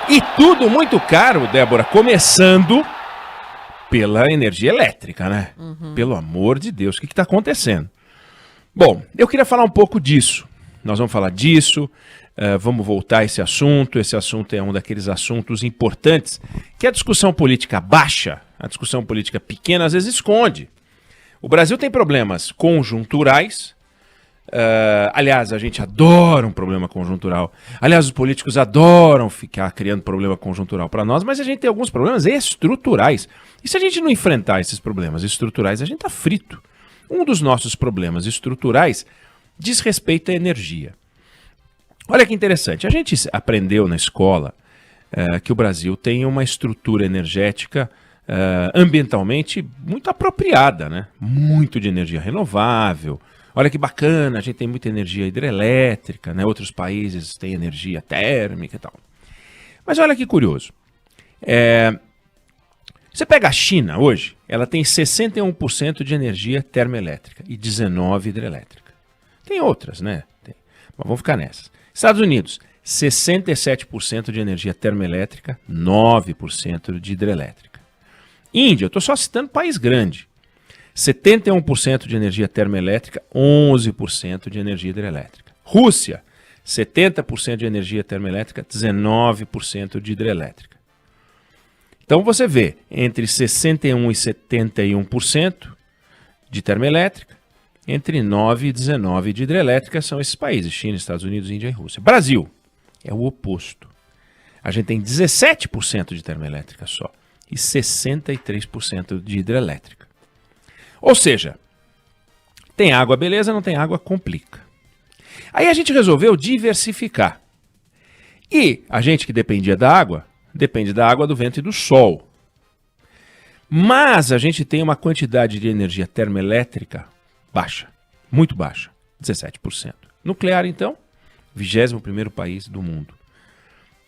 E tudo muito caro, Débora, começando pela energia elétrica, né? Pelo amor de Deus, o que está acontecendo? Bom, eu queria falar um pouco disso. Nós vamos falar disso, vamos voltar a esse assunto. Esse assunto é um daqueles assuntos importantes que a discussão política baixa, a discussão política pequena, às vezes esconde. O Brasil tem problemas conjunturais. Aliás, a gente adora um problema conjuntural. Aliás, os políticos adoram ficar criando problema conjuntural para nós, mas a gente tem alguns problemas estruturais. E se a gente não enfrentar esses problemas estruturais, a gente está frito. Um dos nossos problemas estruturais diz respeito à energia. Olha que interessante, a gente aprendeu na escola que o Brasil tem uma estrutura energética ambientalmente muito apropriada, né? Muito de energia renovável. Olha que bacana, a gente tem muita energia hidrelétrica, né? Outros países têm energia térmica e tal. Mas olha que curioso. Você pega a China hoje, ela tem 61% de energia termoelétrica e 19% hidrelétrica. Tem outras, né? Mas vamos ficar nessas. Estados Unidos, 67% de energia termoelétrica, 9% de hidrelétrica. Índia, eu estou só citando país grande. 71% de energia termoelétrica, 11% de energia hidrelétrica. Rússia, 70% de energia termoelétrica, 19% de hidrelétrica. Então você vê, entre 61% e 71% de termoelétrica, entre 9% e 19% de hidrelétrica são esses países, China, Estados Unidos, Índia e Rússia. Brasil é o oposto. A gente tem 17% de termoelétrica só e 63% de hidrelétrica. Ou seja, tem água, beleza, não tem água, complica. Aí a gente resolveu diversificar. E a gente que dependia da água, depende da água, do vento e do sol. Mas a gente tem uma quantidade de energia termoelétrica baixa, muito baixa, 17%. Nuclear, então, 21º país do mundo.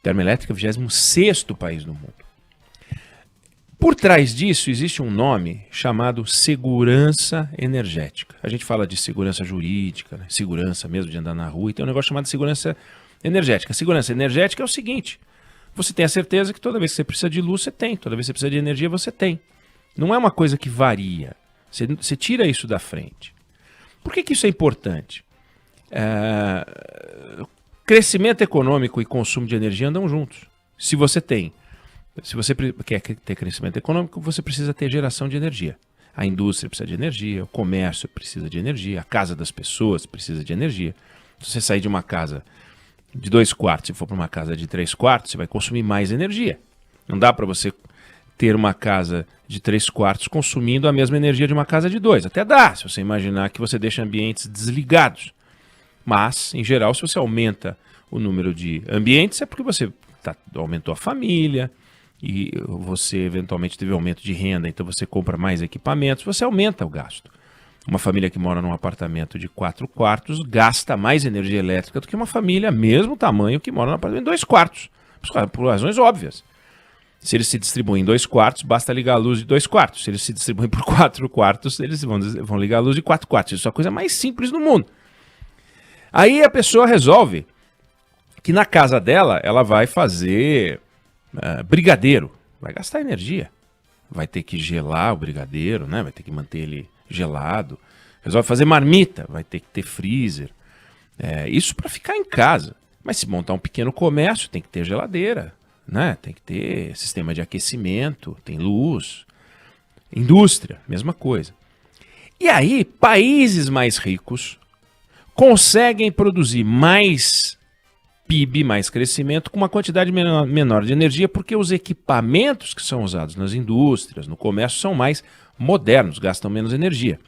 Termoelétrica, 26º país do mundo. Por trás disso existe um nome chamado segurança energética. A gente fala de segurança jurídica, né? Segurança mesmo de andar na rua, e tem um negócio chamado segurança energética. Segurança energética é o seguinte: você tem a certeza que toda vez que você precisa de luz, você tem. Toda vez que você precisa de energia, você tem. Não é uma coisa que varia. Você tira isso da frente. Por que isso é importante? Crescimento econômico e consumo de energia andam juntos. Se você quer ter crescimento econômico, você precisa ter geração de energia. A indústria precisa de energia, o comércio precisa de energia, a casa das pessoas precisa de energia. Se você sair de uma casa de 2 quartos e for para uma casa de 3 quartos, você vai consumir mais energia. Não dá para você ter uma casa de 3 quartos consumindo a mesma energia de uma casa de 2. Até dá, se você imaginar que você deixa ambientes desligados. Mas, em geral, se você aumenta o número de ambientes, é porque você aumentou a família, e você eventualmente teve aumento de renda, então você compra mais equipamentos, você aumenta o gasto. Uma família que mora num apartamento de 4 quartos gasta mais energia elétrica do que uma família, mesmo tamanho, que mora num apartamento de 2 quartos, por razões óbvias. Se eles se distribuem em 2 quartos, basta ligar a luz de 2 quartos. Se eles se distribuem por 4 quartos, eles vão ligar a luz de 4 quartos. Isso é a coisa mais simples do mundo. Aí a pessoa resolve que na casa dela, ela vai fazer brigadeiro, vai gastar energia, vai ter que gelar o brigadeiro, né? Vai ter que manter ele gelado, resolve fazer marmita, vai ter que ter freezer, isso para ficar em casa. Mas se montar um pequeno comércio, tem que ter geladeira, né? Tem que ter sistema de aquecimento, tem luz, indústria, mesma coisa. E aí, países mais ricos conseguem produzir mais PIB, mais crescimento, com uma quantidade menor de energia, porque os equipamentos que são usados nas indústrias, no comércio, são mais modernos, gastam menos energia.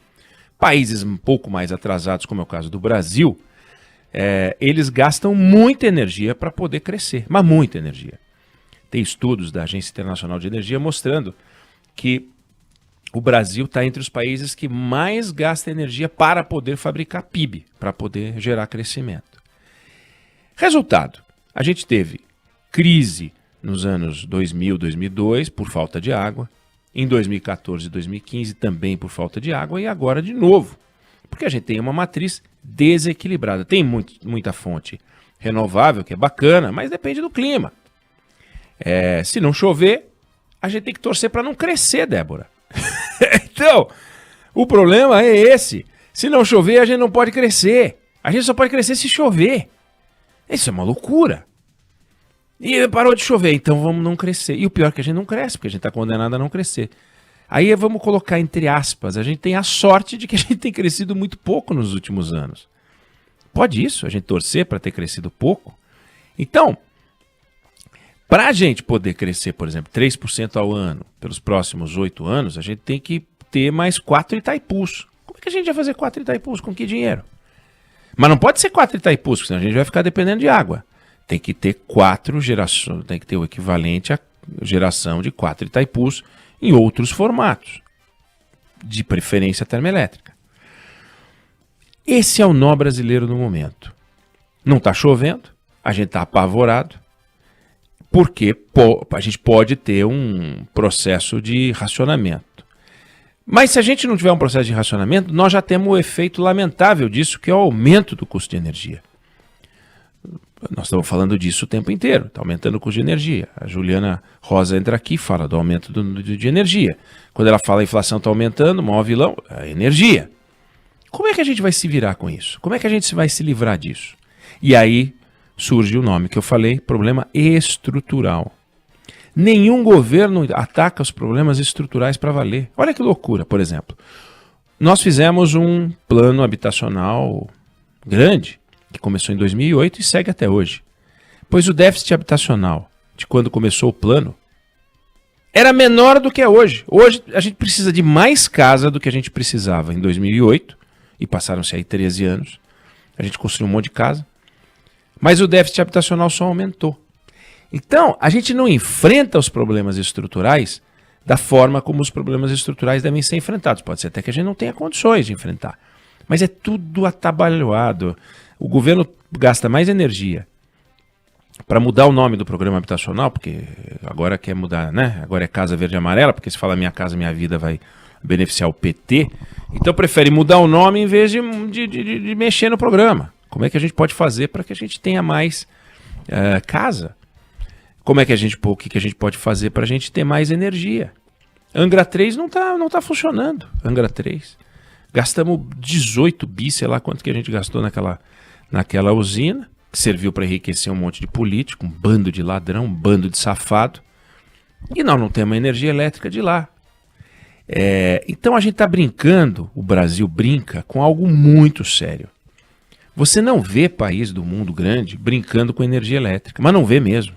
Países um pouco mais atrasados, como é o caso do Brasil, eles gastam muita energia para poder crescer, mas muita energia. Tem estudos da Agência Internacional de Energia mostrando que o Brasil está entre os países que mais gasta energia para poder fabricar PIB, para poder gerar crescimento. Resultado, a gente teve crise nos anos 2000, 2002 por falta de água, em 2014 e 2015 também por falta de água e agora de novo, porque a gente tem uma matriz desequilibrada. Tem muita fonte renovável, que é bacana, mas depende do clima. Se não chover, a gente tem que torcer para não crescer, Débora. Então, o problema é esse. Se não chover, a gente não pode crescer. A gente só pode crescer se chover. Isso é uma loucura. E parou de chover, então vamos não crescer. E o pior é que a gente não cresce, porque a gente está condenado a não crescer. Aí vamos colocar entre aspas, a gente tem a sorte de que a gente tem crescido muito pouco nos últimos anos. Pode isso, a gente torcer para ter crescido pouco? Então, para a gente poder crescer, por exemplo, 3% ao ano pelos próximos 8 anos, a gente tem que ter mais 4 Itaipus. Como é que a gente vai fazer 4 Itaipus? Com que dinheiro? Mas não pode ser 4 Itaipus, senão a gente vai ficar dependendo de água. Tem que ter 4 gerações, tem que ter o equivalente à geração de 4 Itaipus em outros formatos, de preferência termoelétrica. Esse é o nó brasileiro no momento. Não está chovendo, a gente está apavorado, porque a gente pode ter um processo de racionamento. Mas se a gente não tiver um processo de racionamento, nós já temos o efeito lamentável disso, que é o aumento do custo de energia. Nós estamos falando disso o tempo inteiro, está aumentando o custo de energia. A Juliana Rosa entra aqui e fala do aumento de energia. Quando ela fala a inflação está aumentando, o maior vilão é a energia. Como é que a gente vai se virar com isso? Como é que a gente vai se livrar disso? E aí surge o nome que eu falei, problema estrutural. Nenhum governo ataca os problemas estruturais para valer. Olha que loucura, por exemplo. Nós fizemos um plano habitacional grande, que começou em 2008 e segue até hoje. Pois o déficit habitacional de quando começou o plano era menor do que é hoje. Hoje a gente precisa de mais casa do que a gente precisava em 2008, e passaram-se aí 13 anos. A gente construiu um monte de casa, mas o déficit habitacional só aumentou. Então, a gente não enfrenta os problemas estruturais da forma como os problemas estruturais devem ser enfrentados. Pode ser até que a gente não tenha condições de enfrentar, mas é tudo atabalhoado. O governo gasta mais energia para mudar o nome do programa habitacional, porque agora quer mudar, né? Agora é Casa Verde e Amarela, porque se fala Minha Casa Minha Vida vai beneficiar o PT. Então prefere mudar o nome em vez de mexer no programa. Como é que a gente pode fazer para que a gente tenha mais casa? Como é que o que a gente pode fazer para a gente ter mais energia? Angra 3 não tá funcionando. Angra 3. Gastamos 18 bi, sei lá quanto que a gente gastou naquela usina, que serviu para enriquecer um monte de político, um bando de ladrão, um bando de safado. E nós não temos energia elétrica de lá. Então a gente está brincando, o Brasil brinca com algo muito sério. Você não vê país do mundo grande brincando com energia elétrica, mas não vê mesmo.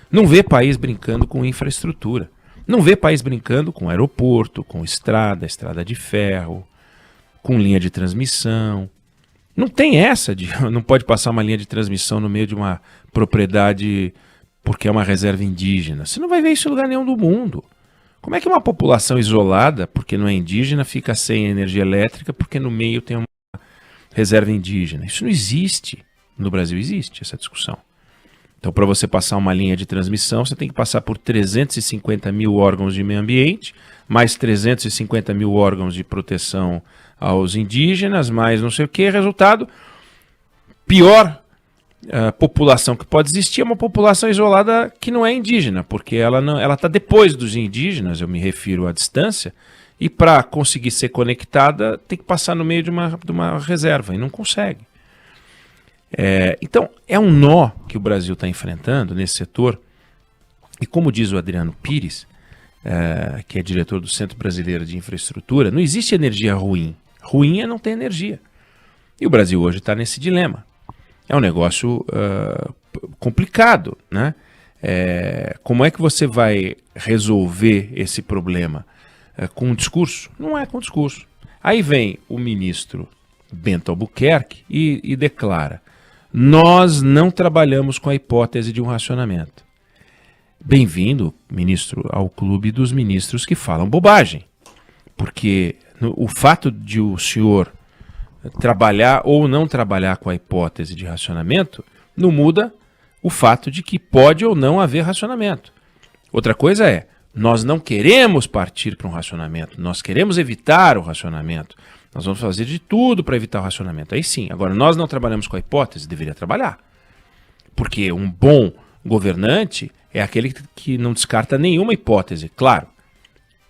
Não vê país brincando com infraestrutura. Não vê país brincando com aeroporto, com estrada de ferro, com linha de transmissão. Não tem essa de não pode passar uma linha de transmissão no meio de uma propriedade porque é uma reserva indígena. Você não vai ver isso em lugar nenhum do mundo. Como é que uma população isolada, porque não é indígena, fica sem energia elétrica porque no meio tem uma reserva indígena? Isso não existe. No Brasil existe essa discussão. Então, para você passar uma linha de transmissão, você tem que passar por 350 mil órgãos de meio ambiente, mais 350 mil órgãos de proteção aos indígenas, mais não sei o que. Resultado, pior população que pode existir é uma população isolada que não é indígena, porque ela está depois dos indígenas, eu me refiro à distância, e para conseguir ser conectada tem que passar no meio de uma reserva, e não consegue. Então, é um nó que o Brasil está enfrentando nesse setor, e como diz o Adriano Pires, que é diretor do Centro Brasileiro de Infraestrutura, não existe energia ruim. Ruim é não ter energia. E o Brasil hoje está nesse dilema. É um negócio complicado, né? Como é que você vai resolver esse problema? Com um discurso? Não é com discurso. Aí vem o ministro Bento Albuquerque e declara: nós não trabalhamos com a hipótese de um racionamento. Bem-vindo, ministro, ao clube dos ministros que falam bobagem. Porque o fato de o senhor trabalhar ou não trabalhar com a hipótese de racionamento não muda o fato de que pode ou não haver racionamento. Outra coisa é, nós não queremos partir para um racionamento, nós queremos evitar o racionamento. Nós vamos fazer de tudo para evitar o racionamento. Aí sim, agora nós não trabalhamos com a hipótese, deveria trabalhar. Porque um bom governante, é aquele que não descarta nenhuma hipótese. Claro,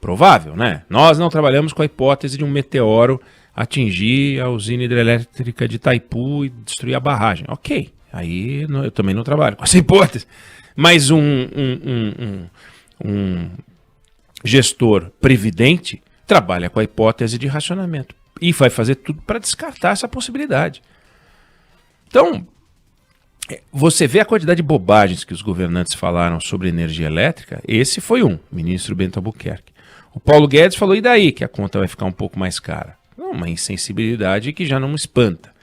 provável, né? Nós não trabalhamos com a hipótese de um meteoro atingir a usina hidrelétrica de Itaipu e destruir a barragem. Ok, aí eu também não trabalho com essa hipótese. Mas um gestor previdente trabalha com a hipótese de racionamento e vai fazer tudo para descartar essa possibilidade. Então, você vê a quantidade de bobagens que os governantes falaram sobre energia elétrica. Esse foi o ministro Bento Albuquerque. O Paulo Guedes falou, e daí que a conta vai ficar um pouco mais cara? Uma insensibilidade que já não me espanta.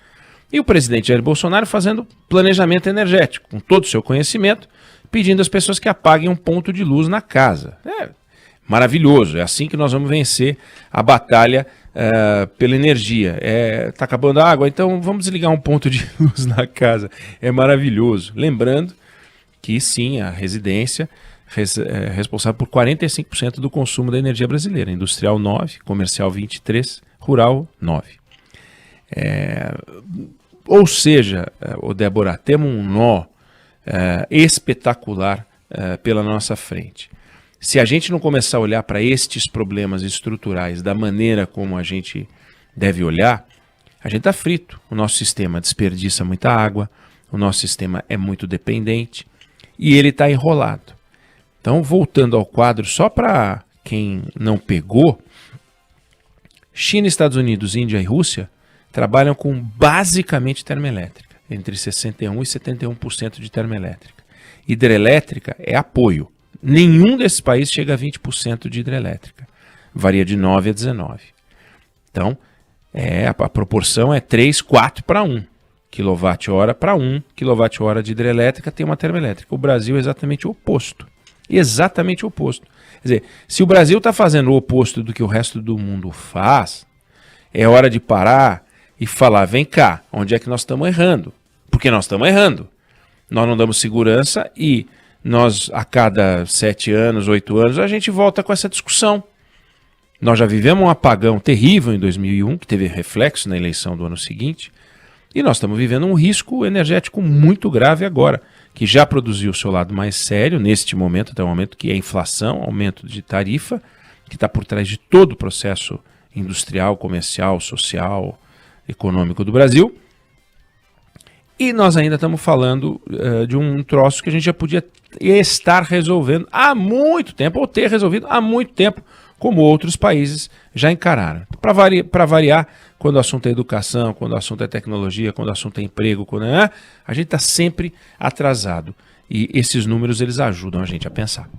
E o presidente Jair Bolsonaro fazendo planejamento energético, com todo o seu conhecimento, pedindo às pessoas que apaguem um ponto de luz na casa. Maravilhoso, é assim que nós vamos vencer a batalha pela energia. Tá acabando a água, então vamos desligar um ponto de luz na casa. É maravilhoso. Lembrando que sim, a residência é responsável por 45% do consumo da energia brasileira. Industrial 9%, comercial 23%, rural 9%. Ou seja, Débora, temos um nó espetacular pela nossa frente. Se a gente não começar a olhar para estes problemas estruturais da maneira como a gente deve olhar, a gente está frito. O nosso sistema desperdiça muita água, o nosso sistema é muito dependente e ele está enrolado. Então, voltando ao quadro, só para quem não pegou, China, Estados Unidos, Índia e Rússia trabalham com basicamente termoelétrica, entre 61% e 71% de termoelétrica. Hidrelétrica é apoio. Nenhum desses países chega a 20% de hidrelétrica. Varia de 9 a 19. Então, a proporção é 3, 4 para 1 kWh para 1 kWh de hidrelétrica tem uma termoelétrica. O Brasil é exatamente o oposto. Exatamente o oposto. Quer dizer, se o Brasil está fazendo o oposto do que o resto do mundo faz, é hora de parar e falar, vem cá, onde é que nós estamos errando? Porque nós estamos errando. Nós não damos segurança e nós, a cada 7 anos, 8 anos, a gente volta com essa discussão. Nós já vivemos um apagão terrível em 2001, que teve reflexo na eleição do ano seguinte, e nós estamos vivendo um risco energético muito grave agora, que já produziu o seu lado mais sério, neste momento, até o momento, que é a inflação, aumento de tarifa, que está por trás de todo o processo industrial, comercial, social, econômico do Brasil. E nós ainda estamos falando de um troço que a gente já podia estar resolvendo há muito tempo, ou ter resolvido há muito tempo, como outros países já encararam. Para variar, quando o assunto é educação, quando o assunto é tecnologia, quando o assunto é emprego, a gente está sempre atrasado. E esses números eles ajudam a gente a pensar.